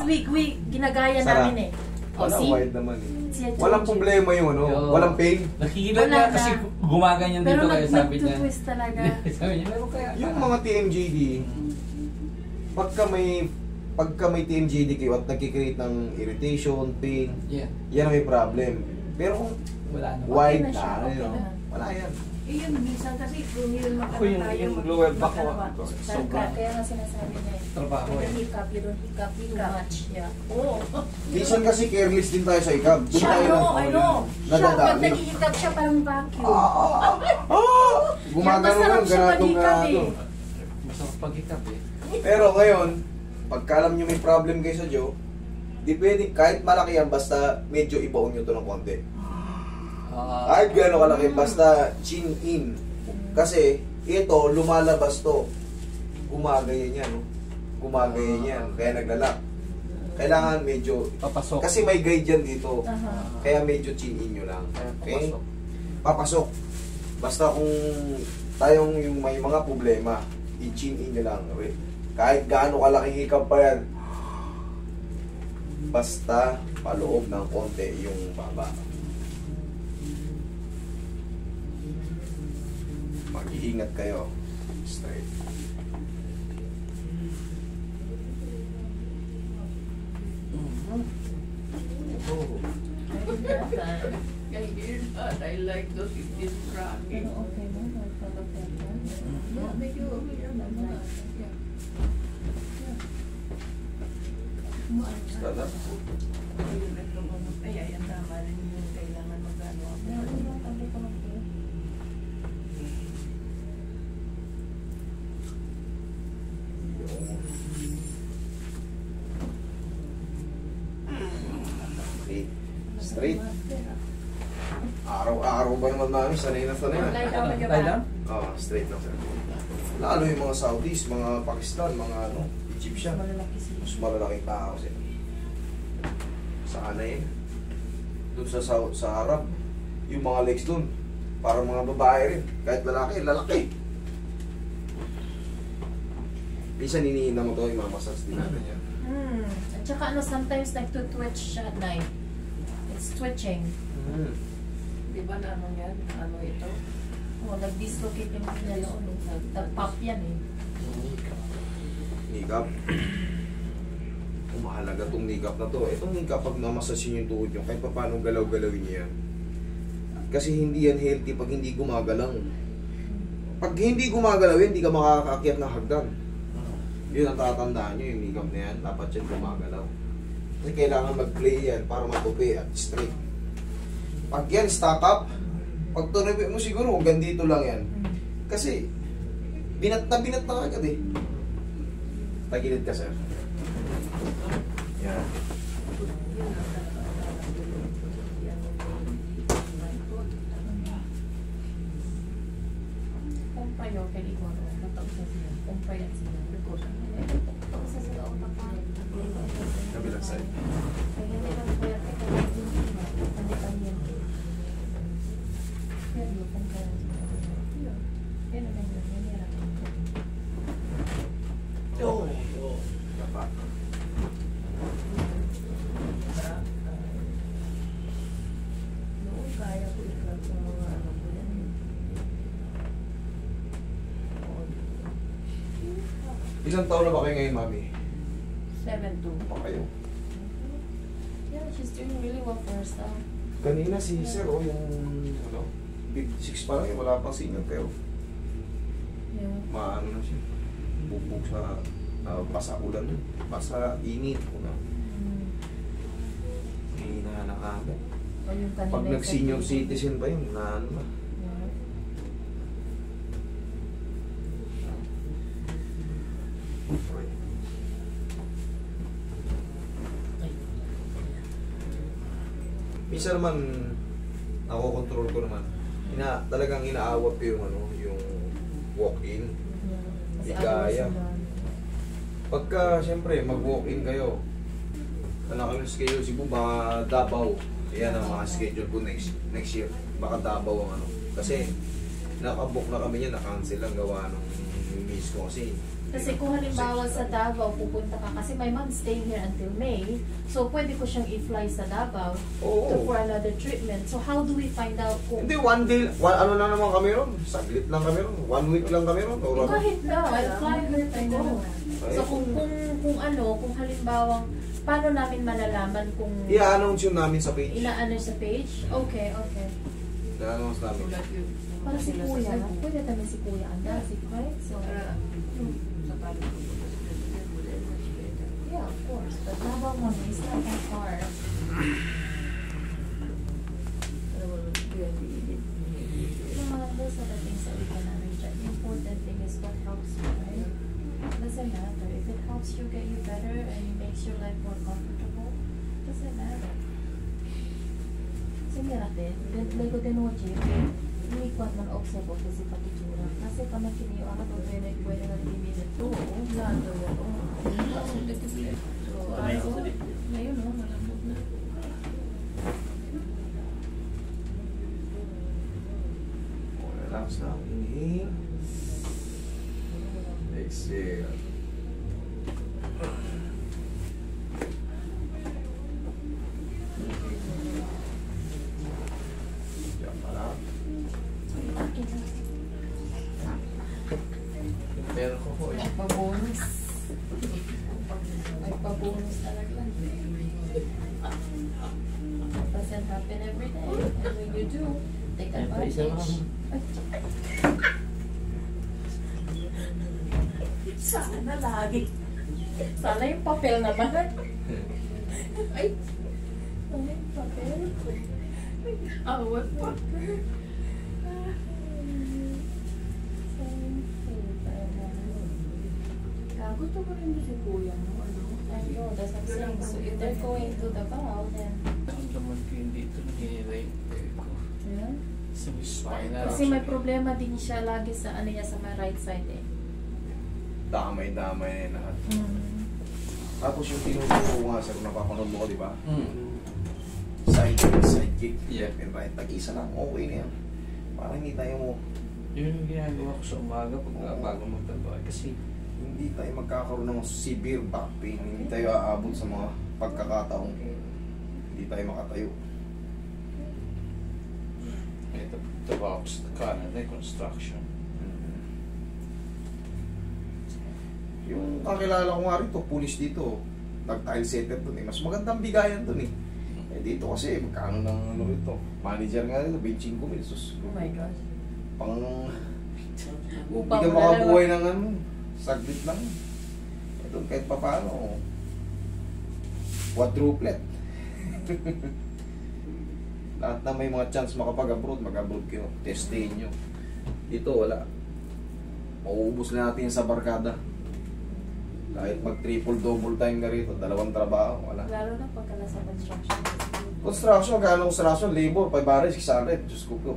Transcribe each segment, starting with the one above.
week, ginagaya namin eh. O, Wala, see? wide naman eh. Siya, Walang problema yung ano, walang pain. Nakikita niya kasi gumaganyan pero dito kaya sabi niya. nagtutwist talaga. Sabi niya, meron kaya. Yung mga TMJD, pagka may TMJD kayo at nagkikreate ng irritation, pain, Yeah. yan ang may problem. Pero kung Wala na. wide Okay na siya, na, okay you know, na. wala yan. Eh yun, minsan kasi kung yun Ako yung lower back ko. Sobra. Kaya nga sinasabi niya eh. Trabaho eh. Hiccup, you don't hiccup too much. Yeah. Oo. Minsan kasi careless din tayo sa ikab. Doon Siya, tayo I know. Siya, pag nadadali. nag-hiccup siya parang vacuum. Gumagano Yan, lang, masarap siya ganadong mag-hiccup ganado. eh. Masarap pag-hiccup eh. Pero ngayon, pagka alam nyo may problem kayo sa Joe, di pwede, kahit malaki yan, basta medyo ibaon nyo to ng konti. Kahit gano'n kalaki, basta chin in. Kasi, ito, lumalabas to. Gumagayan yan, no? Gumagayan yan, kaya naglalak. Kailangan medyo, Papasok. kasi may guide yan dito. Aha. Kaya medyo chin in nyo lang. Kaya Okay? papasok. Papasok. Basta kung tayong yung may mga problema, i-chin in nyo lang. Kahit gaano kalaki hiccup pa yan, basta paloob ng konti yung baba. Mag-iingat kayo. Straight. I like those Indian cracking. Okay mo, Yeah, medyo okay naman. Yeah. Basta na. Ay, ang tama rin yung kailangan mag-ano ako. Okay. Straight. Araw-araw ba naman namin? Sanay na sanay na. Lie down? Straight lang sir. Lalo yung mga Saudis, mga Pakistan, mga Egyptian. Malalaki siya. Mas malalaking tao sila. Sana yun. Doon sa Arab, yung mga legs doon, parang mga babae rin. Kahit lalaki, lalaki. Minsan iniinda mo to, yung mga massage din natin yan. At saka sometimes nagtutwitch siya at night. It's twitching. Di ba na ano yan? Ano ito? Oh, nag-dislocate yung niya yun. Nag-pop yan eh. Nikap. Mahalaga tong nikap na to. Itong nikap, pag namasasin yung tuhod nyo, kahit pa paano galaw-galawin nyo yan. Kasi hindi yan healthy pag hindi gumagalang. Pag hindi gumagalaw, hindi ka makakaakyat ng hagdan. Yun ang tatandaan nyo, yung nikap na yan. Dapat yan gumagalaw. Kasi kailangan mag-play yan para matupi at straight. Pag yan, stock up. Pag tunubi mo siguro, hanggang dito lang yan. Kasi, binat na agad eh. Tagilid ka, sir. Yan. Kumpay o, kaya ikaw ano, matag sa siya. Kumpay at siya. Matag sa siya, o matag. Kabilang side. Kaya hindi lang po yan. Hindi pa yan. Kaya yung kumpay at siya. Kaya naman yun. Dapat. Noon kaya ko ikat sa mga ano ko yan. Ilang taon na ba kayo ngayon, mami? 7'2". Pa kayo? Yeah, she's doing really well for herself. Kanina si sir, o yung, ano, big 6 pa lang, wala pang senior, pero Yeah. maano na siya. Bubog sa basa ulan, basa init. Hindi na nakagad. O yung kanina Pag yung nag-senior sa- citizen ba yun, na ano na. Yeah. Minsan naman, ako control ko naman. Talagang inaawat ko yung ano, yung walk-in. Kasi Di kaya. sila. Pagka, siyempre, mag-walk-in kayo, kailangan schedule Cebu, baka Davao. Yan ang mga schedule ko next year. Baka Davao ang ano. Kasi, nakabook na kami niya, na-cancel lang gawa nung miss ko. Kasi, Kasi kung halimbawa sa Davao, pupunta ka, kasi my mom staying here until May, so pwede ko siyang i-fly sa Davao for another treatment. So how do we find out kung... Hindi, one day, ano lang naman kami ron. Saglit lang kami ron. 1 week lang kami ron. Or ano. Kahit na, I'll fly her to go. So kung halimbawa, paano namin malalaman kung... I-announce yun namin sa page. Ina-ano sa page? Okay. I-announce namin. Para si Kuya, pwede namin si Kuya anda, si Kuya. So, yeah, of course. But Davao mo, is not that far. Those are the things that we can arrange. The important thing is what helps you, right? Doesn't matter. If it helps you get you better and it makes your life more comfortable, doesn't matter. Sige natin, lego din mo, Jim. Hindi ko man observe kasi pakitura. Kasi panakin yung ako doon na pwede na limit ito. Lalo yan. So, ngayon, malambot na. Relax lang. Inhale. Exhale. Diyan pa lang. Pero ko po. Ay, pabonus. Ay, pabonus talaga. Doesn't happen every day. And when you do, take advantage. Sana lagi. Sana yung papel naman. Ay. Sana yung papel. Awat papel. Gusto ko rin si Kuya, no? I know, that's what I'm saying. So if they're going to Davao, then... Naman ko yun dito, nangyayari ko. Yeah. Sa spinal. Kasi may problema din siya lagi sa ano niya sa my right side eh. Damay-damay na lahat. Mm. Tapos yung tinuturo ko nga sir, napapanood mo ko, di ba? Side kick. Yeah. And right, tag-isa lang. Okay na yan. Parang hindi tayo mo... Yun yung ginagawa ko sa umaga pag bago magtrabaho. Kasi hindi tayo magkakaroon ng severe back pain. Hindi tayo aabot sa mga pagkakataong hindi tayo makatayo. ito trabaho ko sa Canada, construction. Yung kakilala ko nga rito, pulis dito, nag-tile setter dun eh. Mas magandang bigayan dun eh. Eh dito kasi, magkano ng ano rito. Manager nga rito, 25,000. Sus. Oh my God. Pang... Upa Hindi ka mo na makabuhay lang. ng ano, saglit lang. Eh doon kahit pa paano, quadruplet. Lahat na may mga chance makapag-abroad, mag-abroad kayo. Testayin nyo. Dito wala. Mauubos na natin sa barkada. Kahit mag-triple-double time na rito, 2 trabaho, wala. Lalo na pagka nasa construction. Construction, gano'ng construction, labor, 500, 600, Diyos ko po.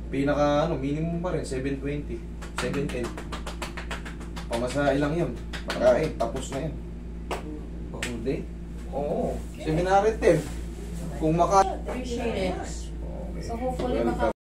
Pinaka, minimum pa rin, 720, 710. Pamasahe lang yun. Makain, tapos na yun. Hindi? Oo, 710. Kung maka... Appreciate it. Okay. So hopefully Welcome.